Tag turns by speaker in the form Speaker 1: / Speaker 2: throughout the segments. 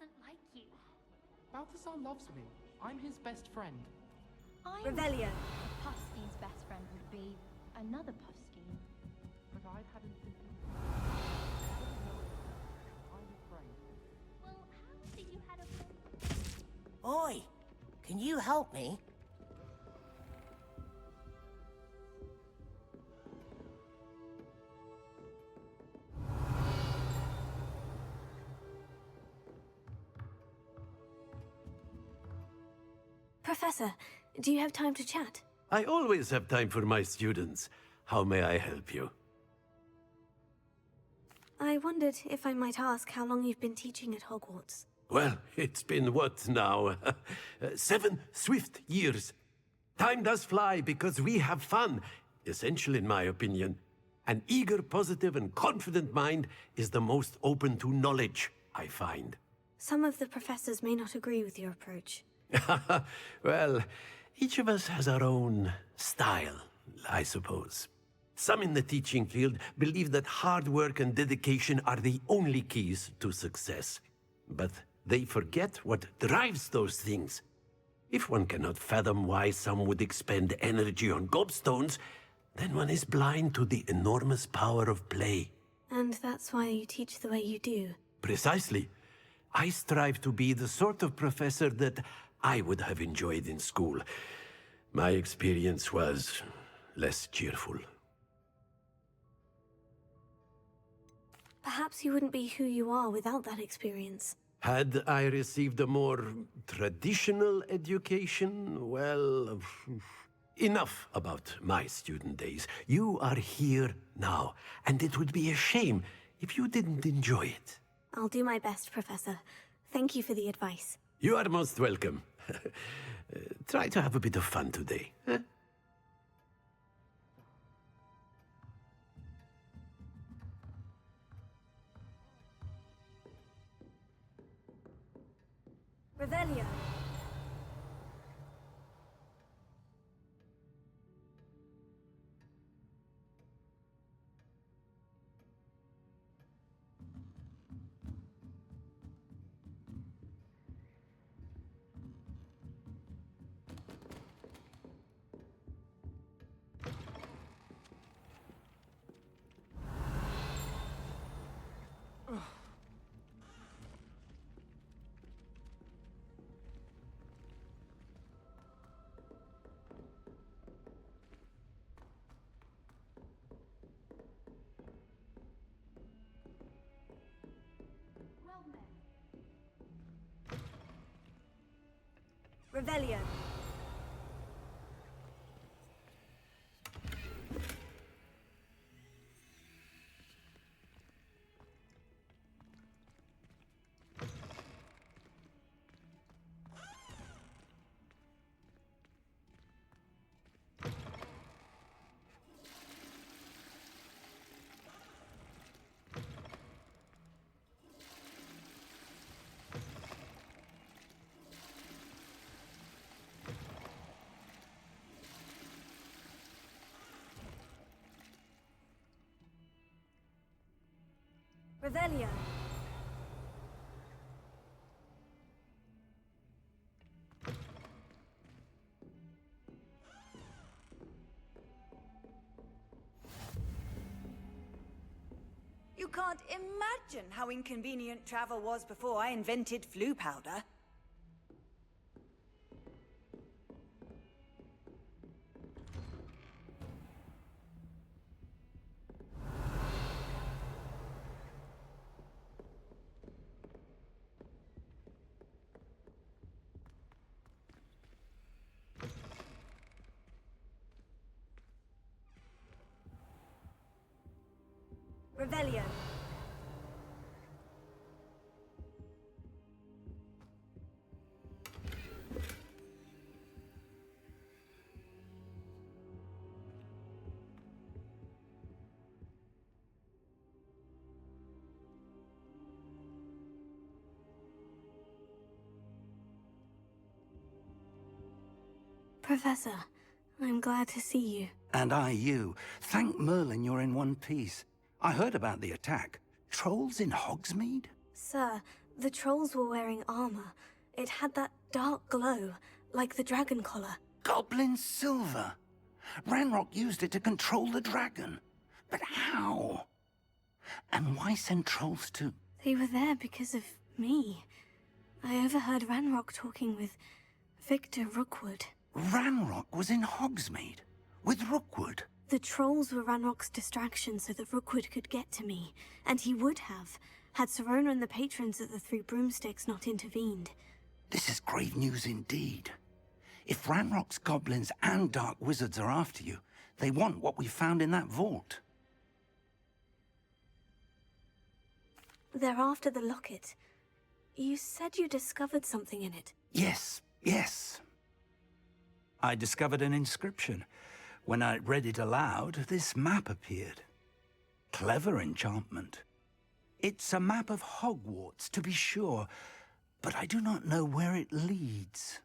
Speaker 1: doesn't like you.
Speaker 2: Balthazar loves me. I'm his best friend.
Speaker 3: Revelio.
Speaker 1: Puffstein's best friend would be another Puffstein.
Speaker 2: But I hadn't thinking. I'm afraid.
Speaker 1: Well, how is it you had a...
Speaker 4: Oi! Can you help me?
Speaker 3: Professor, do you have time to chat?
Speaker 5: I always have time for my students. How may I help you?
Speaker 3: I wondered if I might ask how long you've been teaching at Hogwarts.
Speaker 5: Well, it's been what now? 7 swift years. Time does fly because we have fun. Essential in my opinion. An eager, positive, and confident mind is the most open to knowledge, I find.
Speaker 3: Some of the professors may not agree with your approach.
Speaker 5: Well, each of us has our own style, I suppose. Some in the teaching field believe that hard work and dedication are the only keys to success. But they forget what drives those things. If one cannot fathom why some would expend energy on gobstones, then one is blind to the enormous power of play.
Speaker 3: And that's why you teach the way you do.
Speaker 5: Precisely. I strive to be the sort of professor that I would have enjoyed in school. My experience was less cheerful.
Speaker 3: Perhaps you wouldn't be who you are without that experience.
Speaker 5: Had I received a more traditional education, well, enough about my student days. You are here now, and it would be a shame if you didn't enjoy it.
Speaker 3: I'll do my best, Professor. Thank you for the advice.
Speaker 5: You are most welcome. Try to have a bit of fun today. Huh?
Speaker 3: Revelio.
Speaker 1: Well met.
Speaker 3: Revelio. Revelio.
Speaker 6: You can't imagine how inconvenient travel was before I invented flu powder.
Speaker 3: Revelio. Professor, I'm glad to see you.
Speaker 7: And I you. Thank Merlin you're in one piece. I heard about the attack. Trolls in Hogsmeade?
Speaker 3: Sir, The trolls were wearing armor. It had that dark glow, like the dragon collar.
Speaker 7: Goblin silver. Ranrock used it to control the dragon. But how? And why send trolls to...
Speaker 3: They were there because of me. I overheard Ranrock talking with Victor Rookwood.
Speaker 7: Ranrock was in Hogsmeade with Rookwood.
Speaker 3: The trolls were Ranrock's distraction so that Rookwood could get to me, and he would have, had Serona and the patrons at the Three Broomsticks not intervened.
Speaker 7: This is grave news indeed. If Ranrock's goblins and dark wizards are after you, they want what we found in that vault.
Speaker 3: They're after the locket. You said you discovered something in it.
Speaker 7: Yes. I discovered an inscription. When I read it aloud, this map appeared. Clever enchantment. It's a map of Hogwarts, to be sure, but I do not know where it leads.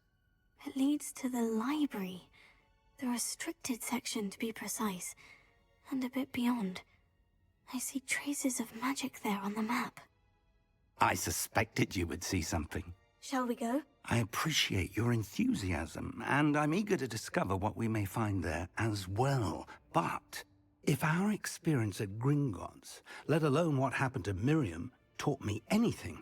Speaker 3: It leads to the library. The restricted section, to be precise. And a bit beyond. I see traces of magic there on the map.
Speaker 7: I suspected you would see something.
Speaker 3: Shall we go?
Speaker 7: I appreciate your enthusiasm, and I'm eager to discover what we may find there as well. But if our experience at Gringotts, let alone what happened to Miriam, taught me anything,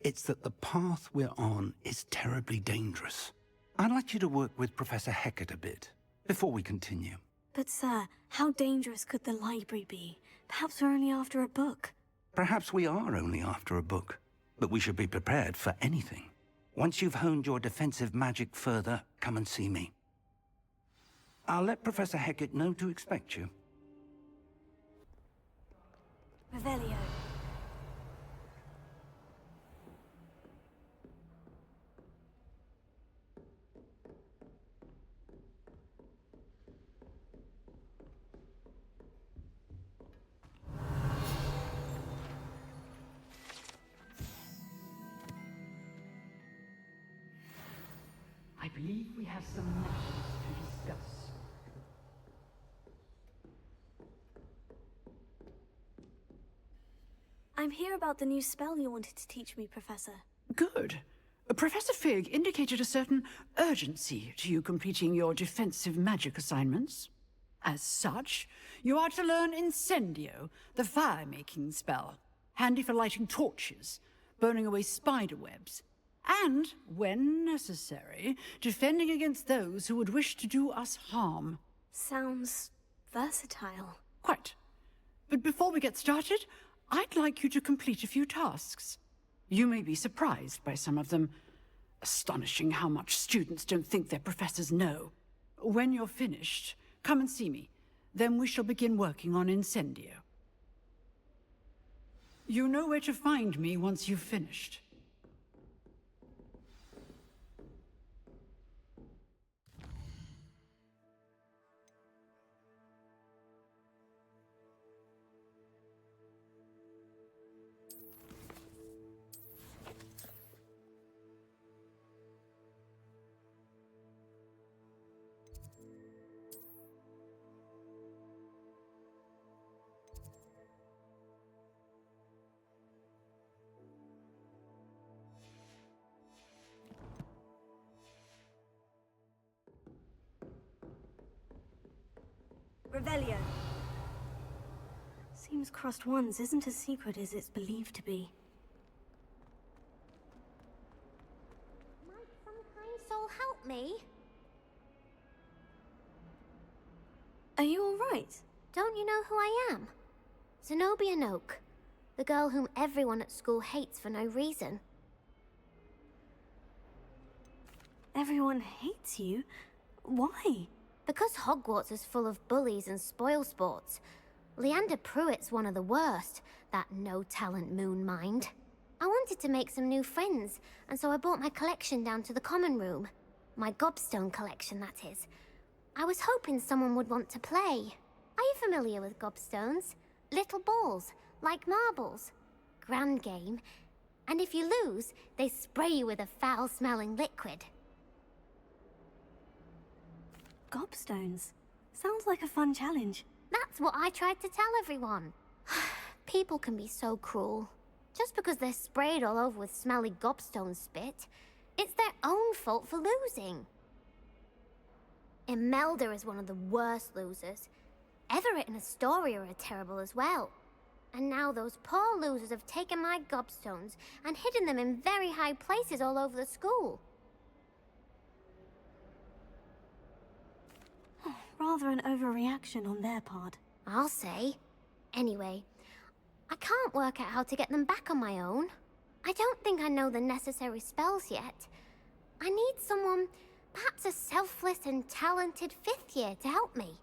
Speaker 7: it's that the path we're on is terribly dangerous. I'd like you to work with Professor Hecat a bit, before we continue.
Speaker 3: But sir, how dangerous could the library be? Perhaps we're only after a book.
Speaker 7: Perhaps we are only after a book, but we should be prepared for anything. Once you've honed your defensive magic further, come and see me. I'll let Professor Hecat know to expect you.
Speaker 3: Revelio.
Speaker 2: I believe we have some matters to discuss.
Speaker 3: I'm here about the new spell you wanted to teach me, Professor.
Speaker 8: Good. Professor Fig indicated a certain urgency to you completing your defensive magic assignments. As such, you are to learn Incendio, the fire-making spell, handy for lighting torches, burning away spider webs, and, when necessary, defending against those who would wish to do us harm.
Speaker 3: Sounds versatile.
Speaker 8: Quite. But before we get started, I'd like you to complete a few tasks. You may be surprised by some of them. Astonishing how much students don't think their professors know. When you're finished, come and see me. Then we shall begin working on Incendio. You know where to find me once you've finished.
Speaker 3: Revelio. Seems crossed ones isn't as secret as it's believed to be.
Speaker 9: Might some kind soul help me?
Speaker 3: Are you all right?
Speaker 9: Don't you know who I am? Zenobia Noak, the girl whom everyone at school hates for no reason.
Speaker 3: Everyone hates you? Why?
Speaker 9: Because Hogwarts is full of bullies and spoilsports. Leander Pruitt's one of the worst, that no-talent moon mind. I wanted to make some new friends, and so I brought my collection down to the common room. My gobstone collection, that is. I was hoping someone would want to play. Are you familiar with gobstones? Little balls, like marbles. Grand game. And if you lose, they spray you with a foul-smelling liquid.
Speaker 3: Gobstones. Sounds like a fun challenge.
Speaker 9: That's what I tried to tell everyone. People can be so cruel. Just because they're sprayed all over with smelly gobstone spit, it's their own fault for losing. Imelda is one of the worst losers. Everett and Astoria are terrible as well. And now those poor losers have taken my gobstones and hidden them in very high places all over the school.
Speaker 3: Rather an overreaction on their part.
Speaker 9: I'll say. Anyway, I can't work out how to get them back on my own. I don't think I know the necessary spells yet. I need someone, perhaps a selfless and talented 5th year to help me.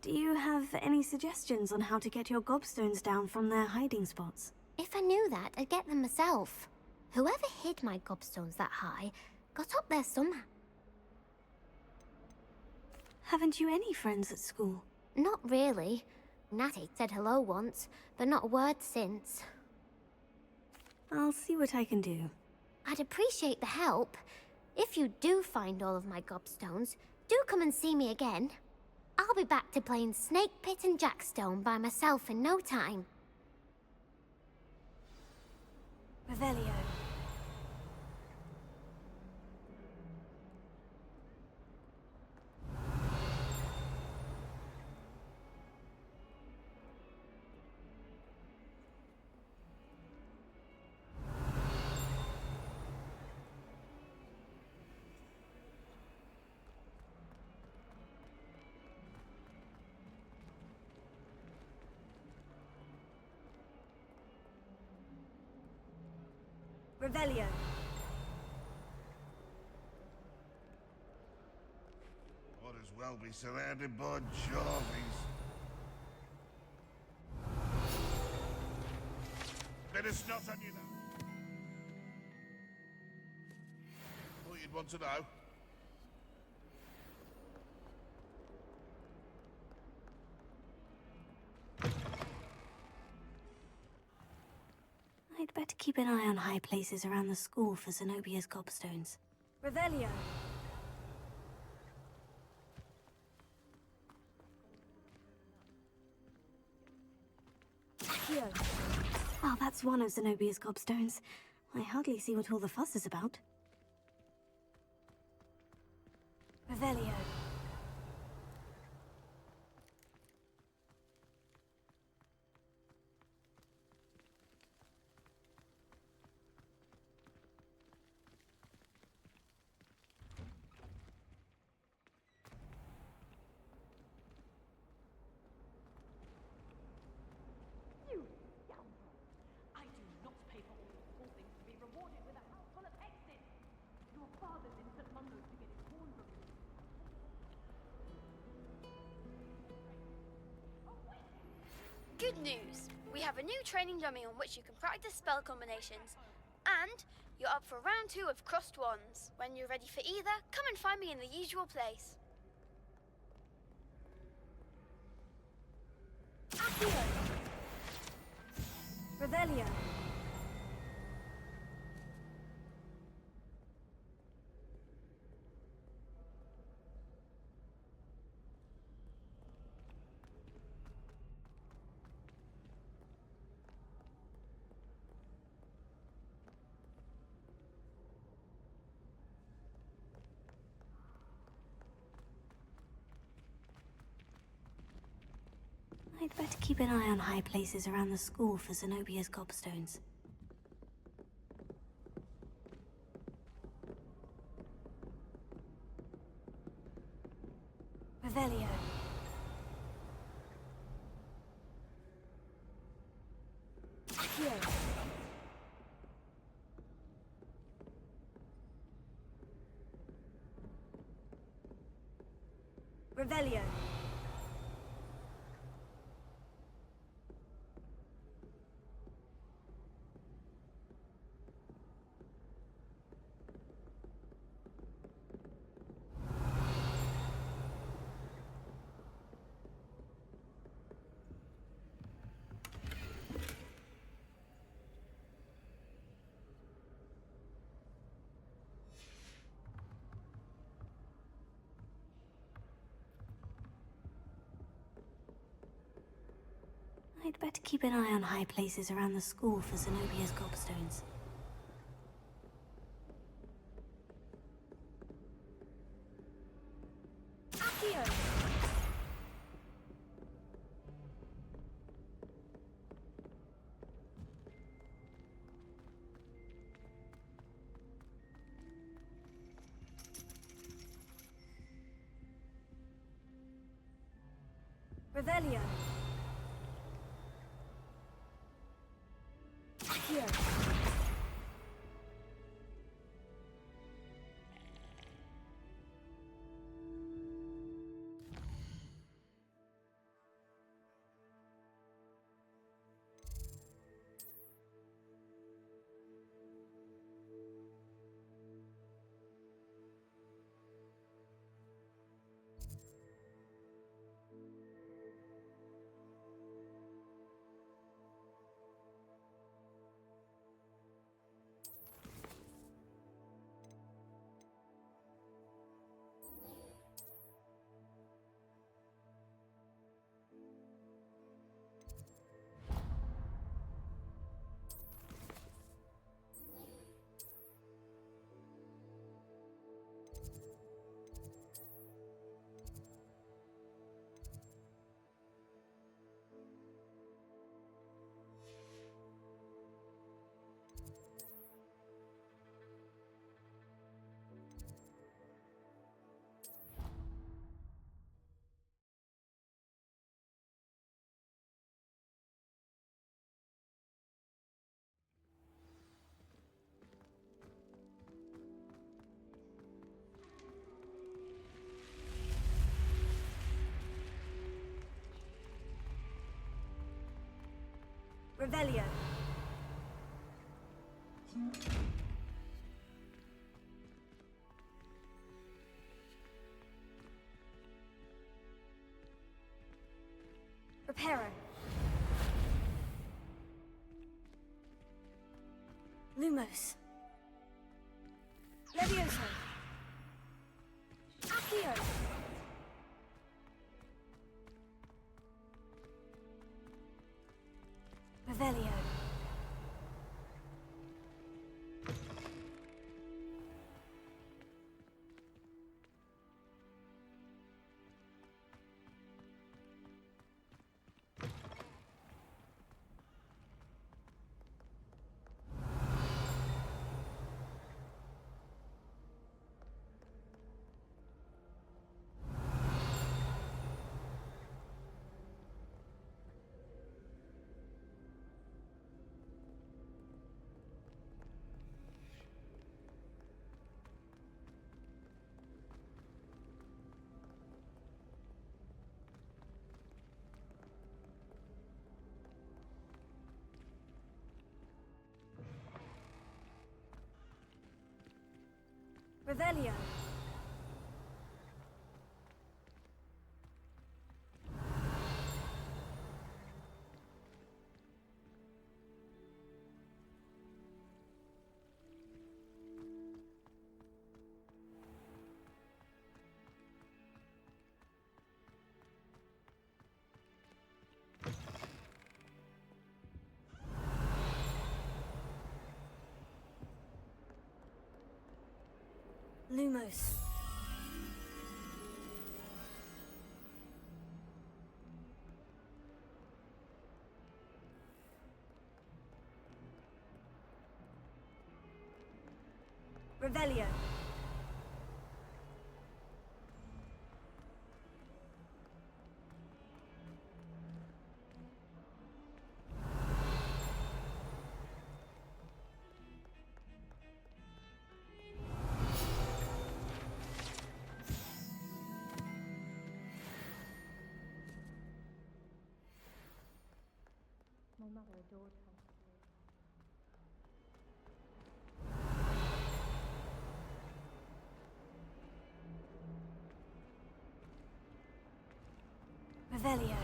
Speaker 3: Do you have any suggestions on how to get your gobstones down from their hiding spots?
Speaker 9: If I knew that, I'd get them myself. Whoever hid my gobstones that high got up there somehow.
Speaker 3: Haven't you any friends at school?
Speaker 9: Not really. Natty said hello once, but not a word since.
Speaker 3: I'll see what I can do.
Speaker 9: I'd appreciate the help. If you do find all of my gobstones, do come and see me again. I'll be back to playing Snake Pit and Jackstone by myself in no time.
Speaker 3: Revelio. Revelio.
Speaker 10: Might as well be surrounded by Jarvies. Bit of snot on you now. Thought you'd want to know.
Speaker 3: I'd better keep an eye on high places around the school for Zenobia's gobstones. Revelio. Well, that's one of Zenobia's gobstones. I hardly see what all the fuss is about. Revelio.
Speaker 2: I do not pay for all these small things to be rewarded with a house full of exes. Your father's in St. Mungo's to get it torn from you.
Speaker 11: Good news! We have a new training dummy on which you can practice spell combinations. And you're up for round 2 of Crossed Wands. When you're ready for either, come and find me in the usual place.
Speaker 3: Accio. Revelio. I'd better keep an eye on high places around the school for Zenobia's gobstones. Revelio. Accio. Revelio. I'd better keep an eye on high places around the school for Zenobia's gobstones.
Speaker 6: Accio! Revelio. Accio. Revelio. Reparo. Lumos. Levioso. Accio. Revelio. Revelio. Lumos. Revelio.
Speaker 1: My mother adored her.
Speaker 6: Revelio.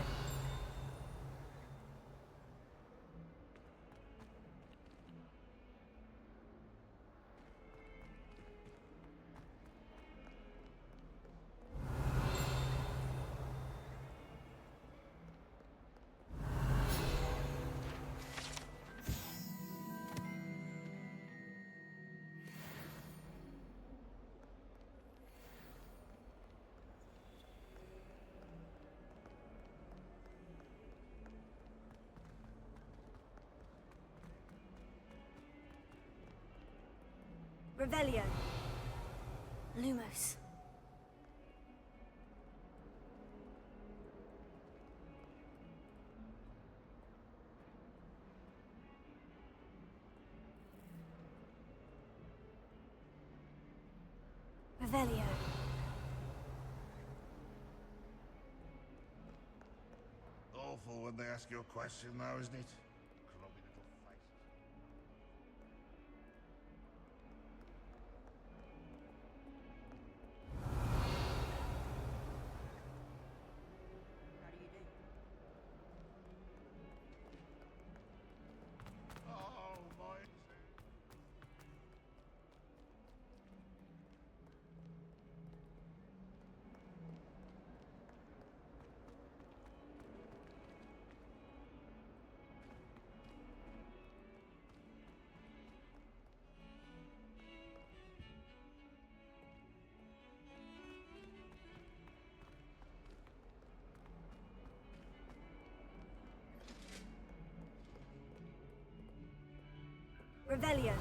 Speaker 6: Revelio.
Speaker 3: Lumos. Revelio.
Speaker 10: Awful when they ask you a question now, isn't it? Grubby little faces.
Speaker 6: How do you do?
Speaker 10: Oh, my.
Speaker 6: Revelio.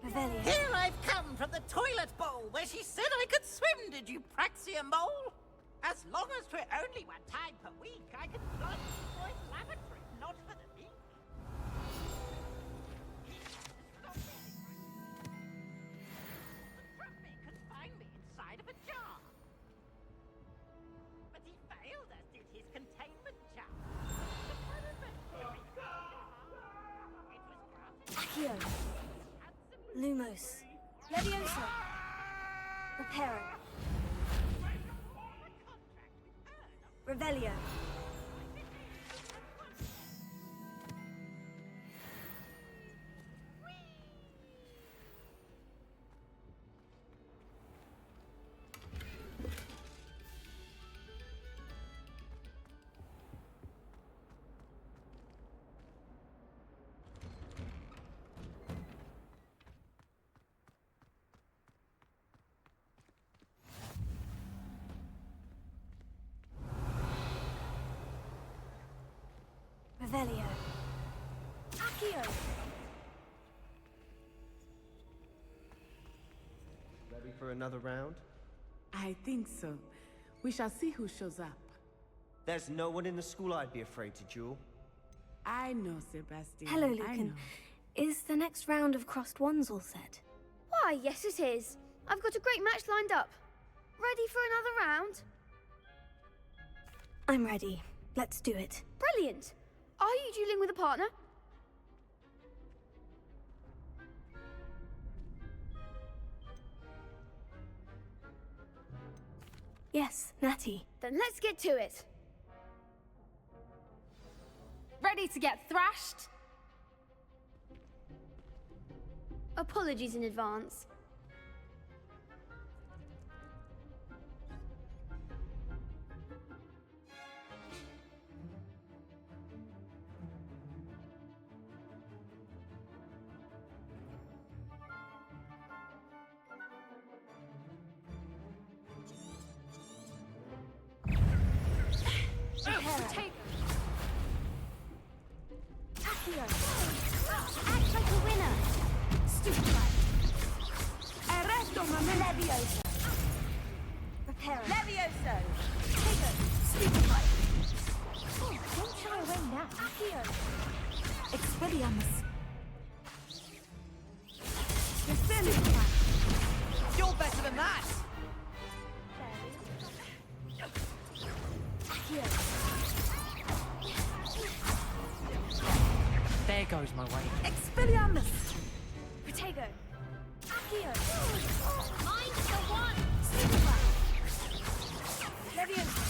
Speaker 6: Revelio.
Speaker 4: Here I've come from the toilet bowl where she said I could swim, did you praxia mole? As long as 'twere only one time per week, I can fly to the boys' lavatory, not for the meek. The trumpet confined me inside of a jar. But he failed, as did his containment charm. The punishment was granted.
Speaker 3: Accio. Lumos. Leviosa. Reparo.
Speaker 6: Revelio. Revelio. Accio.
Speaker 12: Ready for another round?
Speaker 13: I think so. We shall see who shows up.
Speaker 12: There's no one in the school I'd be afraid to duel.
Speaker 13: I know, Sebastian.
Speaker 3: Hello,
Speaker 13: I
Speaker 3: Lucan.
Speaker 13: know.
Speaker 3: Is the next round of crossed wands all set?
Speaker 11: Why, yes it is. I've got a great match lined up. Ready for another round?
Speaker 3: I'm ready. Let's do it.
Speaker 11: Brilliant. Are you dueling with a partner?
Speaker 3: Yes, Natty.
Speaker 11: Then let's get to it. Ready to get thrashed? Apologies in advance.
Speaker 3: Take. Accio.
Speaker 11: Act like a winner.
Speaker 3: Stupefy. Arresto Leviosa. Reparo.
Speaker 6: Levioso.
Speaker 3: Take it. Stupefy.
Speaker 1: Don't shy away now.
Speaker 3: Accio. Expelliarmus.
Speaker 6: You're better than that.
Speaker 13: There goes my way.
Speaker 3: Expelliarmus. Protego. Accio.
Speaker 11: Mind the one.
Speaker 3: Stupefy. Leviosa.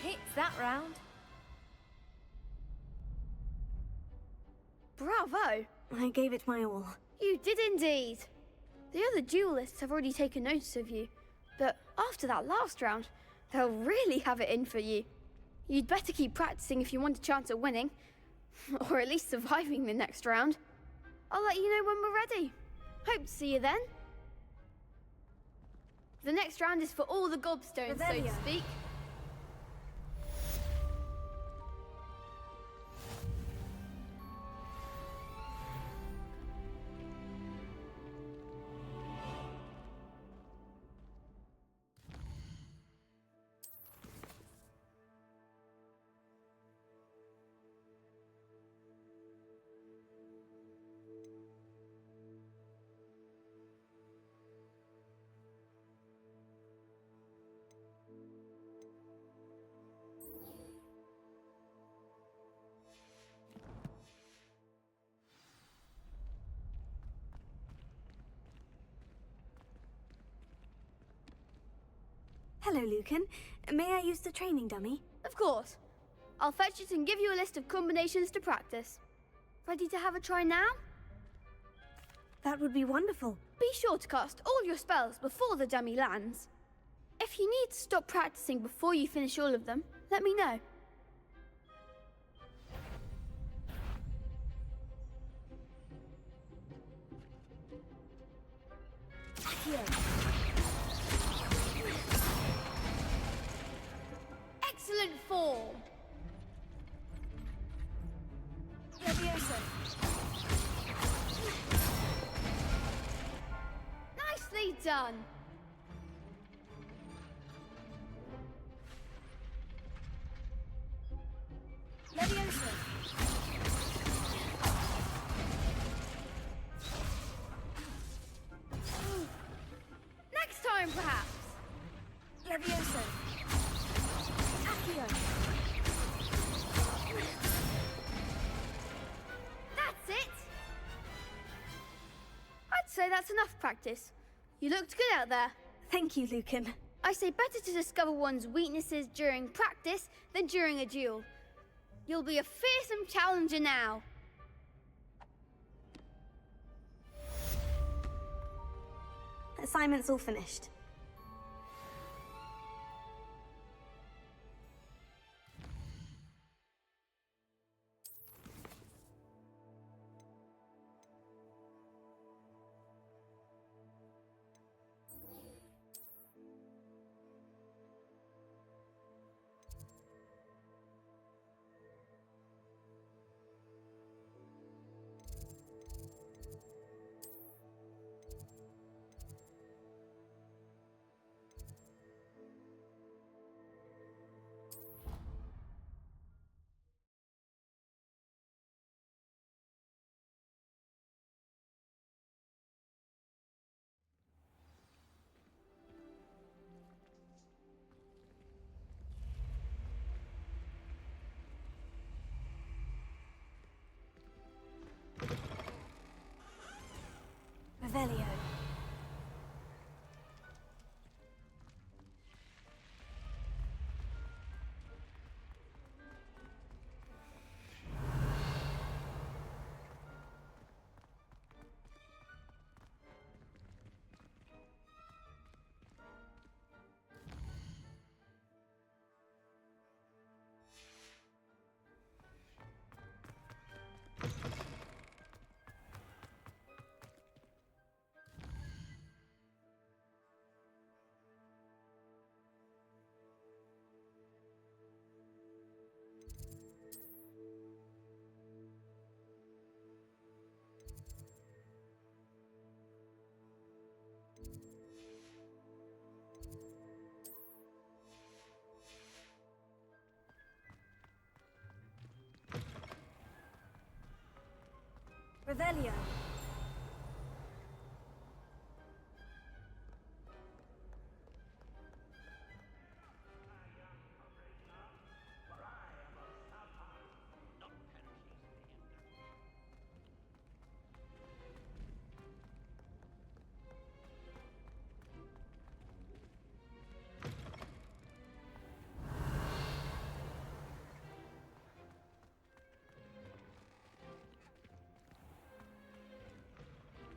Speaker 1: hits that round.
Speaker 11: Bravo!
Speaker 3: I gave it my all.
Speaker 11: You did indeed. The other duelists have already taken notice of you, but after that last round, they'll really have it in for you. You'd better keep practicing if you want a chance at winning, or at least surviving the next round. I'll let you know when we're ready. Hope to see you then. The next round is for all the gobstones, so to speak.
Speaker 3: Hello, Lucan. May I use the training dummy?
Speaker 11: Of course. I'll fetch it and give you a list of combinations to practice. Ready to have a try now?
Speaker 3: That would be wonderful.
Speaker 11: Be sure to cast all your spells before the dummy lands. If you need to stop practicing before you finish all of them, let me know. Excellent form! Nicely done! Next time, perhaps! That's it! I'd say that's enough practice. You looked good out there.
Speaker 3: Thank you, Lucan.
Speaker 11: I say better to discover one's weaknesses during practice than during a duel. You'll be a fearsome challenger now.
Speaker 3: Assignment's all finished. Revelio. Revelio.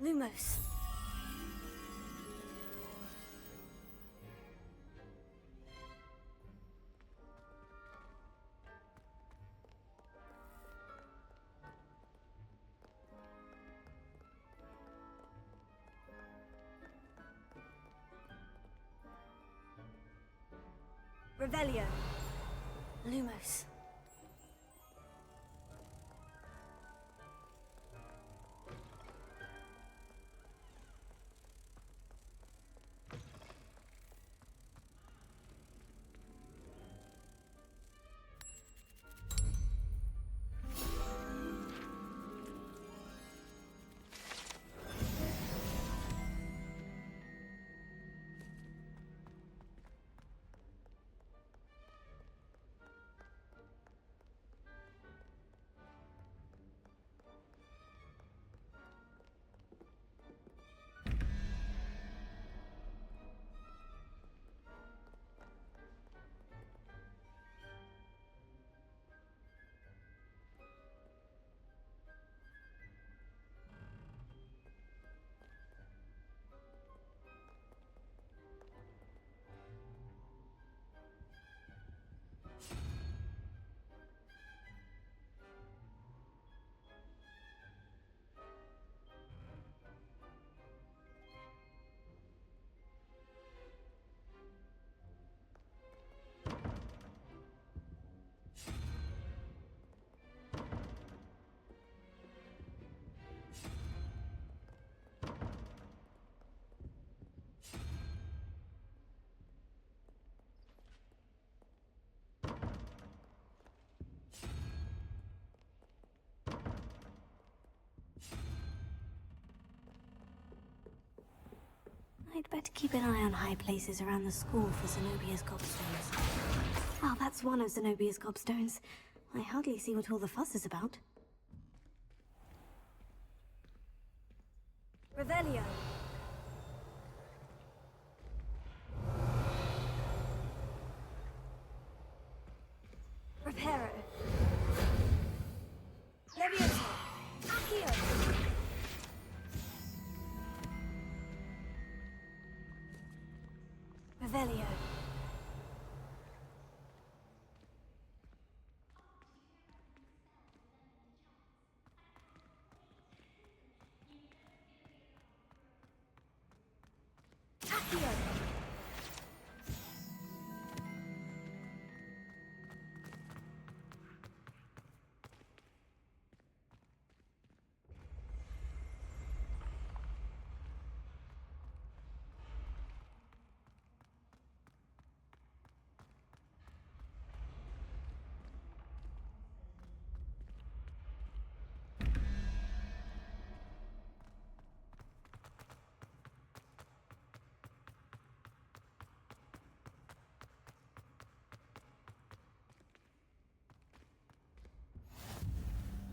Speaker 3: Lumos.
Speaker 6: Revelio.
Speaker 3: Lumos. I'd better keep an eye on high places around the school for Zenobia's gobstones. Well, that's one of Zenobia's gobstones. I hardly see what all the fuss is about.
Speaker 6: Revelio. Reparo. Levioso. Accio. Revelio. Accio.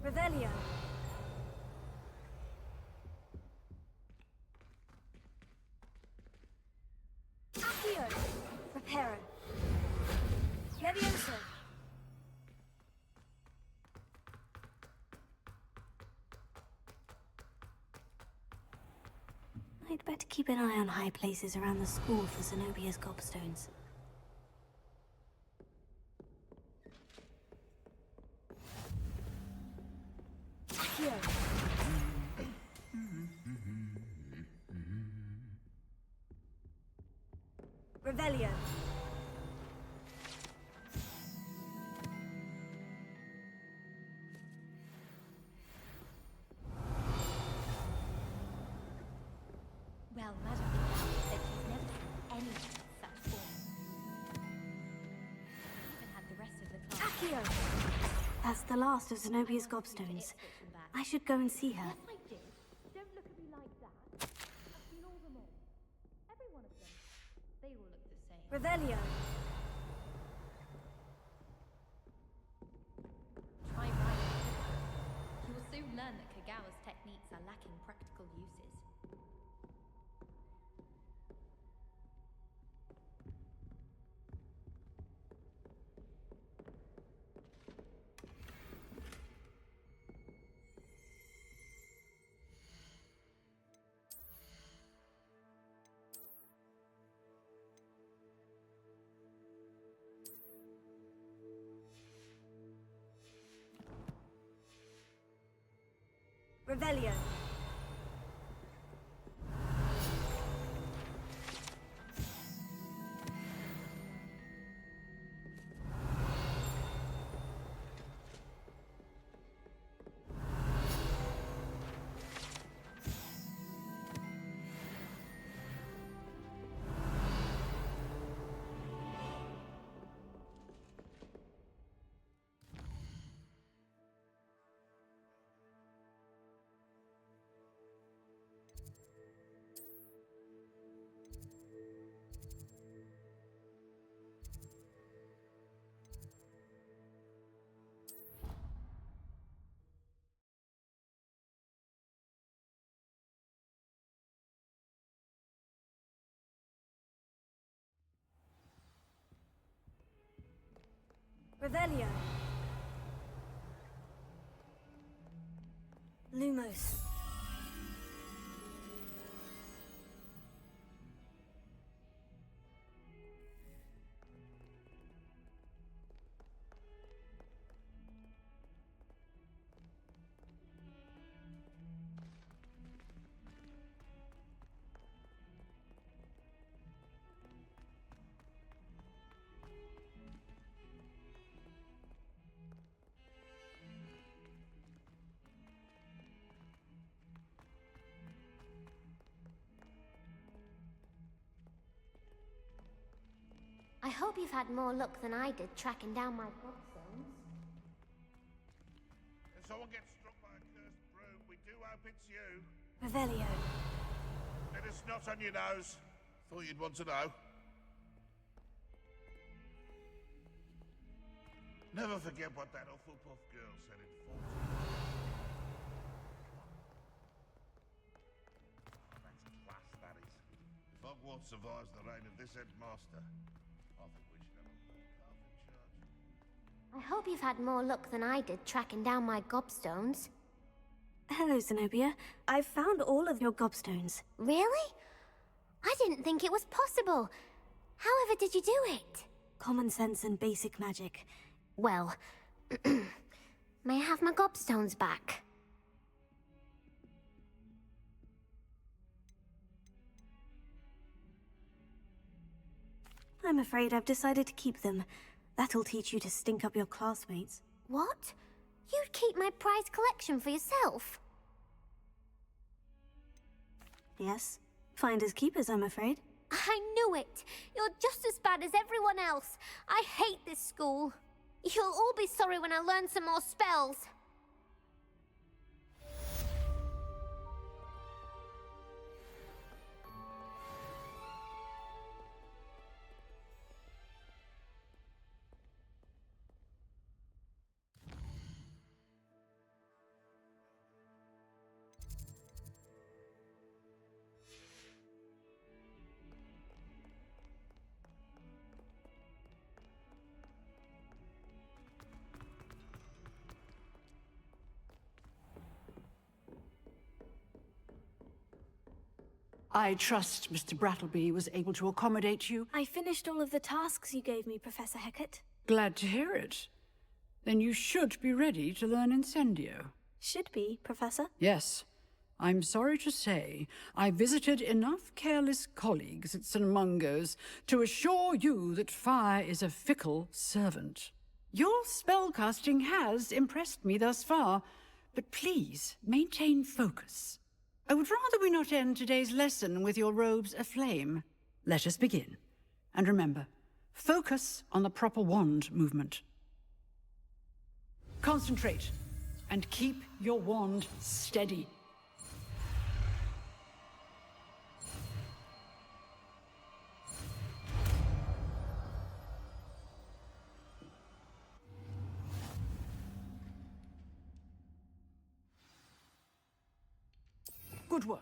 Speaker 6: Revelio. Accio. Reparo. Levioso.
Speaker 3: I'd better keep an eye on high places around the school for Zenobia's gobstones.
Speaker 6: Accio. Revelio.
Speaker 1: Well, Madam said she's never seen anyone in such form. Even had the rest of the class.
Speaker 6: Accio.
Speaker 3: That's the last of Zenobia's gobstones. I should go and see her.
Speaker 1: Yes, I did. Don't look at me like that. I've seen all them all. Every one of them. They all look the same.
Speaker 6: Revelio.
Speaker 1: Try right. You will soon learn that Kagawa's techniques are lacking practical uses.
Speaker 6: Revelio. Revelio. Lumos.
Speaker 9: I hope you've had more luck than I did tracking down my godstones.
Speaker 10: If someone gets struck by a cursed broom, we do hope it's you.
Speaker 6: Revelio.
Speaker 10: Bit of snot on your nose. Thought you'd want to know. Never forget what that Hufflepuff girl said in 40. That's class, that is. If Hogwarts survives the reign of this headmaster, I think we should have a walk off in church.
Speaker 9: I hope you've had more luck than I did tracking down my gobstones.
Speaker 3: Hello, Zenobia. I've found all of your gobstones.
Speaker 9: Really? I didn't think it was possible. However did you do it?
Speaker 3: Common sense and basic magic.
Speaker 9: Well, may I have my gobstones back?
Speaker 3: I'm afraid I've decided to keep them. That'll teach you to stink up your classmates.
Speaker 9: What? You'd keep my prized collection for yourself?
Speaker 3: Yes. Finders keepers, I'm afraid.
Speaker 9: I knew it! You're just as bad as everyone else. I hate this school. You'll all be sorry when I learn some more spells.
Speaker 8: I trust Mr. Brattleby was able to accommodate you.
Speaker 3: I finished all of the tasks you gave me, Professor Hecat.
Speaker 8: Glad to hear it. Then you should be ready to learn Incendio.
Speaker 3: Should be, Professor.
Speaker 8: Yes. I'm sorry to say, I visited enough careless colleagues at St. Mungo's to assure you that fire is a fickle servant. Your spellcasting has impressed me thus far, but please maintain focus. I would rather we not end today's lesson with your robes aflame. Let us begin. And remember, focus on the proper wand movement. Concentrate, and keep your wand steady. Good work.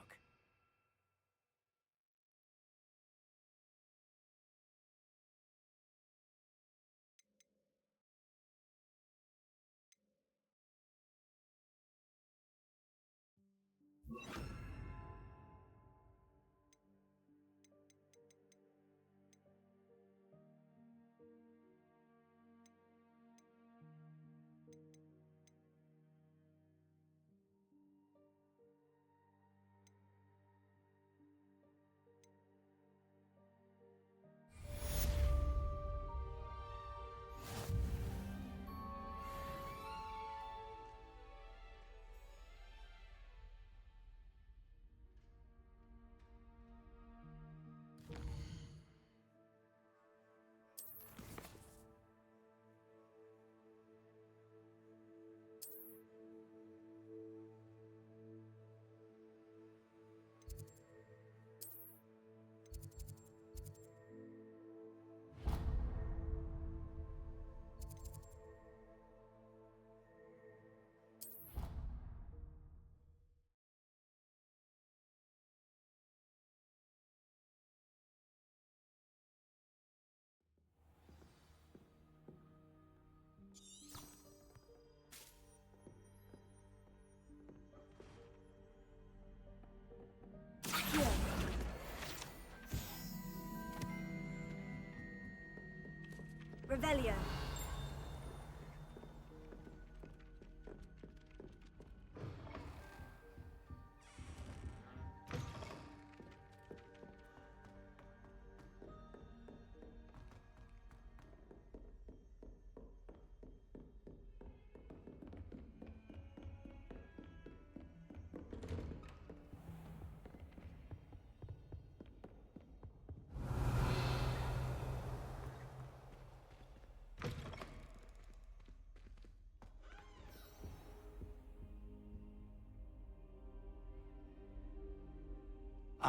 Speaker 3: Revelio.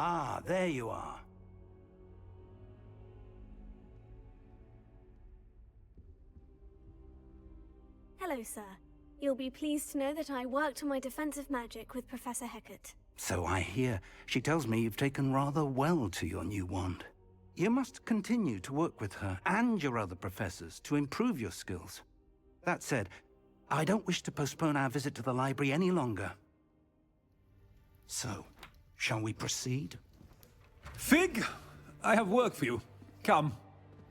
Speaker 7: Ah, there you are.
Speaker 3: Hello, sir. You'll be pleased to know that I worked on my defensive magic with Professor Hecat.
Speaker 7: So I hear. She tells me you've taken rather well to your new wand. You must continue to work with her and your other professors to improve your skills. That said, I don't wish to postpone our visit to the library any longer. So, shall we proceed?
Speaker 14: Fig, I have work for you. Come.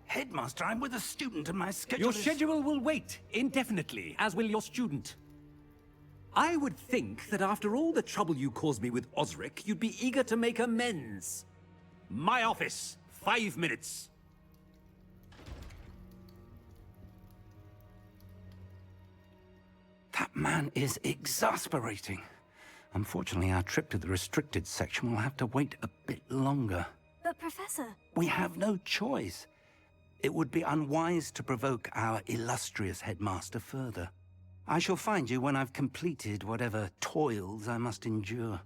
Speaker 7: Headmaster, I'm with a student and my schedule
Speaker 14: Your schedule will wait indefinitely, as will your student. I would think that after all the trouble you caused me with Osric, you'd be eager to make amends. My office, 5 minutes.
Speaker 7: That man is exasperating. Unfortunately, our trip to the restricted section will have to wait a bit longer.
Speaker 3: But, Professor...
Speaker 7: We have no choice. It would be unwise to provoke our illustrious headmaster further. I shall find you when I've completed whatever toils I must endure.